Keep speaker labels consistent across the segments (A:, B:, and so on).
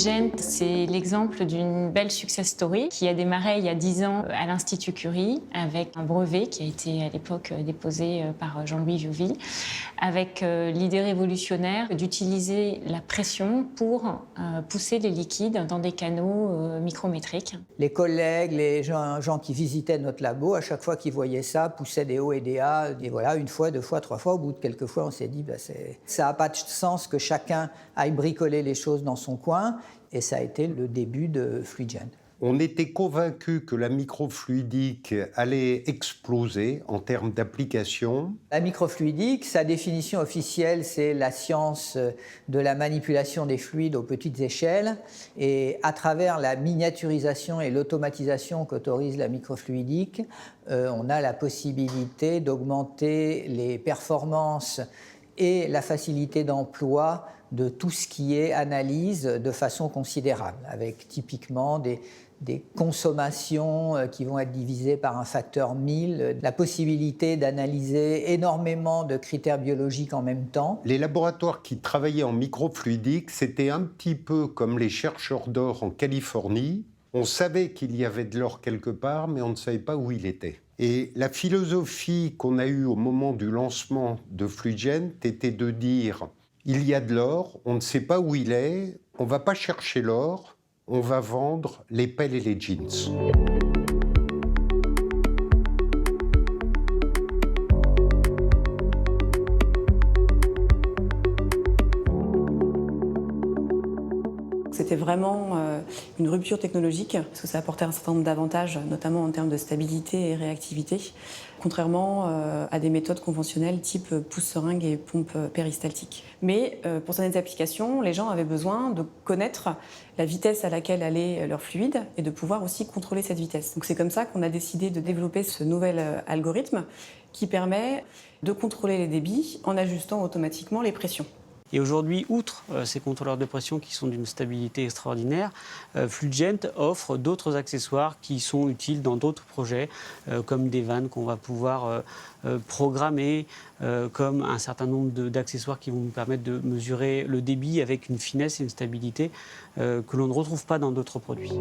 A: Fluidgent, c'est l'exemple d'une belle success story qui a démarré il y a 10 ans à l'Institut Curie avec un brevet qui a été à l'époque déposé par Jean-Louis Vieuville, avec l'idée révolutionnaire d'utiliser la pression pour pousser les liquides dans des canaux micrométriques.
B: Les collègues, les gens qui visitaient notre labo, à chaque fois qu'ils voyaient ça, poussaient des hauts et des A. Et voilà, une fois, deux fois, trois fois. Au bout de quelques fois, on s'est dit, ça n'a pas de sens que chacun aille bricoler les choses dans son coin. Et ça a été le début de Fluidgent.
C: On était convaincus que la microfluidique allait exploser en termes d'application.
B: La microfluidique, sa définition officielle, c'est la science de la manipulation des fluides aux petites échelles. Et à travers la miniaturisation et l'automatisation qu'autorise la microfluidique, on a la possibilité d'augmenter les performances et la facilité d'emploi de tout ce qui est analyse de façon considérable, avec typiquement des consommations qui vont être divisées par un facteur 1000, la possibilité d'analyser énormément de critères biologiques en même temps.
C: Les laboratoires qui travaillaient en microfluidique, c'était un petit peu comme les chercheurs d'or en Californie. On savait qu'il y avait de l'or quelque part, mais on ne savait pas où il était. Et la philosophie qu'on a eue au moment du lancement de Fluidgent était de dire « il y a de l'or, on ne sait pas où il est, on ne va pas chercher l'or, on va vendre les pelles et les jeans ».
D: C'était vraiment une rupture technologique, parce que ça apportait un certain nombre d'avantages, notamment en termes de stabilité et réactivité, contrairement à des méthodes conventionnelles type pousse-seringue et pompe péristaltique. Mais pour certaines applications, les gens avaient besoin de connaître la vitesse à laquelle allait leur fluide et de pouvoir aussi contrôler cette vitesse. Donc c'est comme ça qu'on a décidé de développer ce nouvel algorithme qui permet de contrôler les débits en ajustant automatiquement les pressions.
E: Et aujourd'hui, outre ces contrôleurs de pression qui sont d'une stabilité extraordinaire, Fluidgent offre d'autres accessoires qui sont utiles dans d'autres projets, comme des vannes qu'on va pouvoir programmer, comme un certain nombre d'accessoires qui vont nous permettre de mesurer le débit avec une finesse et une stabilité que l'on ne retrouve pas dans d'autres produits.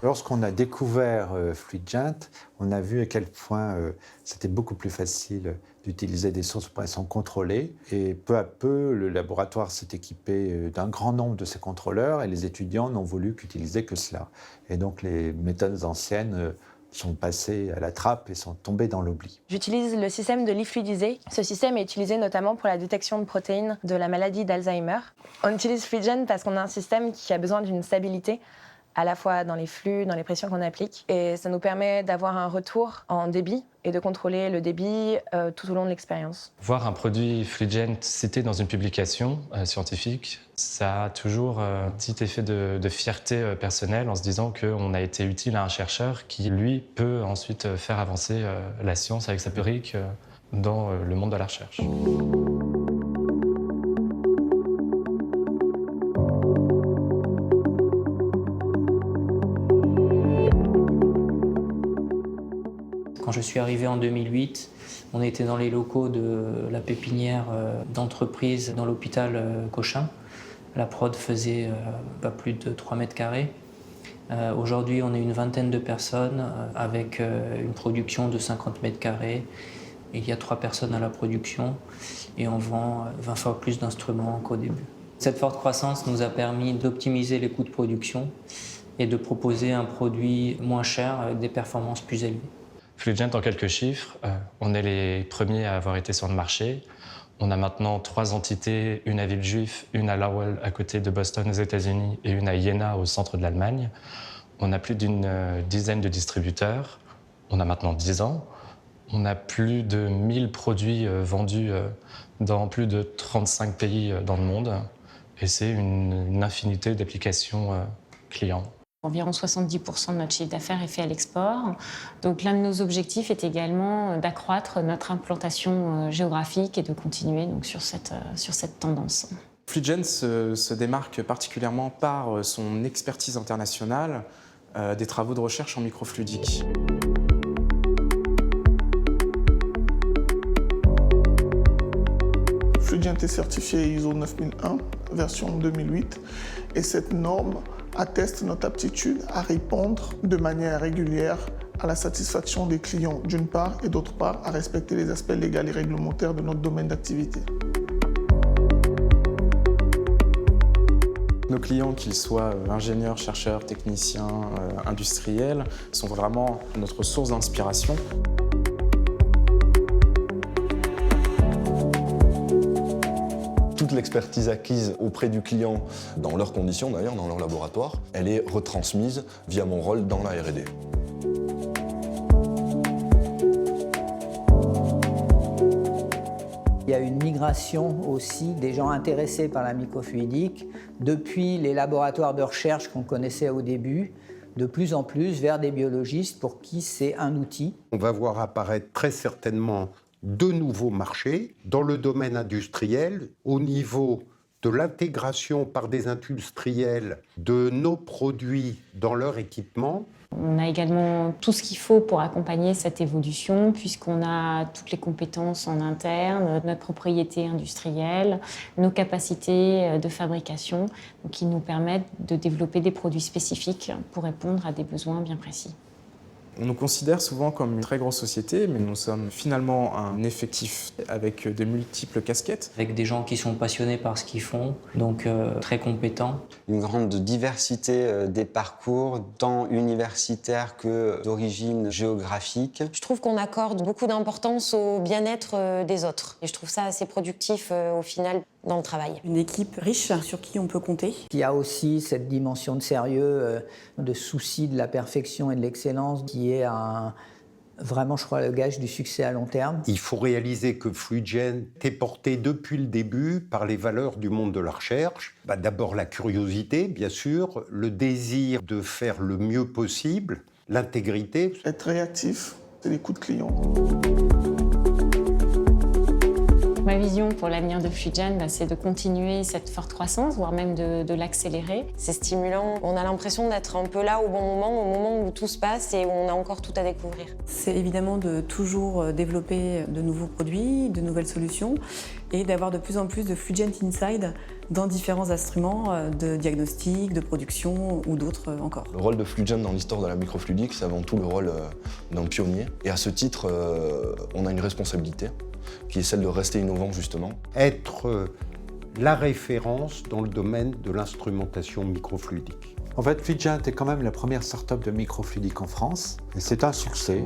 F: Lorsqu'on a découvert Fluidgent, on a vu à quel point c'était beaucoup plus facile d'utiliser des sources de pression contrôlées. Et peu à peu, le laboratoire s'est équipé d'un grand nombre de ces contrôleurs et les étudiants n'ont voulu qu'utiliser que cela. Et donc les méthodes anciennes sont passées à la trappe et sont tombées dans l'oubli.
G: J'utilise le système de Li-Fluidisé. Ce système est utilisé notamment pour la détection de protéines de la maladie d'Alzheimer. On utilise Fluidgent parce qu'on a un système qui a besoin d'une stabilité à la fois dans les flux, dans les pressions qu'on applique. Et ça nous permet d'avoir un retour en débit et de contrôler le débit tout au long de l'expérience.
H: Voir un produit Fluidgent cité dans une publication scientifique, ça a toujours un petit effet de fierté personnelle en se disant qu'on a été utile à un chercheur qui, lui, peut ensuite faire avancer la science avec sa brique dans le monde de la recherche.
I: Quand je suis arrivé en 2008, on était dans les locaux de la pépinière d'entreprise dans l'hôpital Cochin. La prod faisait pas plus de 3 mètres carrés. Aujourd'hui, on est une vingtaine de personnes avec une production de 50 mètres carrés. Il y a 3 personnes à la production et on vend 20 fois plus d'instruments qu'au début. Cette forte croissance nous a permis d'optimiser les coûts de production et de proposer un produit moins cher avec des performances plus élevées.
H: Fluidgent, en quelques chiffres, on est les premiers à avoir été sur le marché. On a maintenant 3 entités, une à Villejuif, une à Lowell à côté de Boston aux États-Unis et une à Jena au centre de l'Allemagne. On a plus d'une dizaine de distributeurs. On a maintenant 10 ans. On a plus de 1000 produits vendus dans plus de 35 pays dans le monde. Et c'est une infinité d'applications clients.
A: Environ 70% de notre chiffre d'affaires est fait à l'export. Donc l'un de nos objectifs est également d'accroître notre implantation géographique et de continuer donc, sur cette tendance.
J: FluidGen se démarque particulièrement par son expertise internationale des travaux de recherche en microfluidique.
K: FluidGen est certifié ISO 9001, version 2008, et cette norme atteste notre aptitude à répondre de manière régulière à la satisfaction des clients d'une part et d'autre part à respecter les aspects légaux et réglementaires de notre domaine d'activité.
J: Nos clients, qu'ils soient ingénieurs, chercheurs, techniciens, industriels, sont vraiment notre source d'inspiration.
L: Toute l'expertise acquise auprès du client, dans leurs conditions d'ailleurs, dans leur laboratoire, elle est retransmise via mon rôle dans la R&D.
B: Il y a une migration aussi des gens intéressés par la microfluidique depuis les laboratoires de recherche qu'on connaissait au début, de plus en plus vers des biologistes pour qui c'est un outil.
C: On va voir apparaître très certainement de nouveaux marchés dans le domaine industriel, au niveau de l'intégration par des industriels de nos produits dans leur équipement.
A: On a également tout ce qu'il faut pour accompagner cette évolution, puisqu'on a toutes les compétences en interne, notre propriété industrielle, nos capacités de fabrication, qui nous permettent de développer des produits spécifiques pour répondre à des besoins bien précis.
J: On nous considère souvent comme une très grosse société, mais nous sommes finalement un effectif avec de multiples casquettes.
I: Avec des gens qui sont passionnés par ce qu'ils font, donc très compétents.
M: Une grande diversité des parcours, tant universitaires que d'origine géographique.
N: Je trouve qu'on accorde beaucoup d'importance au bien-être des autres. Et je trouve ça assez productif au final dans le travail.
D: Une équipe riche sur qui on peut compter.
B: Il y a aussi cette dimension de sérieux, de souci de la perfection et de l'excellence qui est vraiment, je crois, le gage du succès à long terme.
C: Il faut réaliser que FluidGen est porté depuis le début par les valeurs du monde de la recherche. D'abord la curiosité, bien sûr, le désir de faire le mieux possible, l'intégrité.
K: Être réactif, c'est l'écoute client.
A: Ma vision pour l'avenir de FluidGen, c'est de continuer cette forte croissance, voire même de l'accélérer.
N: C'est stimulant. On a l'impression d'être un peu là au bon moment, au moment où tout se passe et où on a encore tout à découvrir.
D: C'est évidemment de toujours développer de nouveaux produits, de nouvelles solutions et d'avoir de plus en plus de FluidGen Inside dans différents instruments de diagnostic, de production ou d'autres encore.
L: Le rôle de FluidGen dans l'histoire de la microfluidique, c'est avant tout le rôle d'un pionnier. Et à ce titre, on a une responsabilité qui est celle de rester innovant, justement.
C: Être la référence dans le domaine de l'instrumentation microfluidique.
F: En fait, FluidGen est quand même la première start-up de microfluidique en France, et c'est un succès.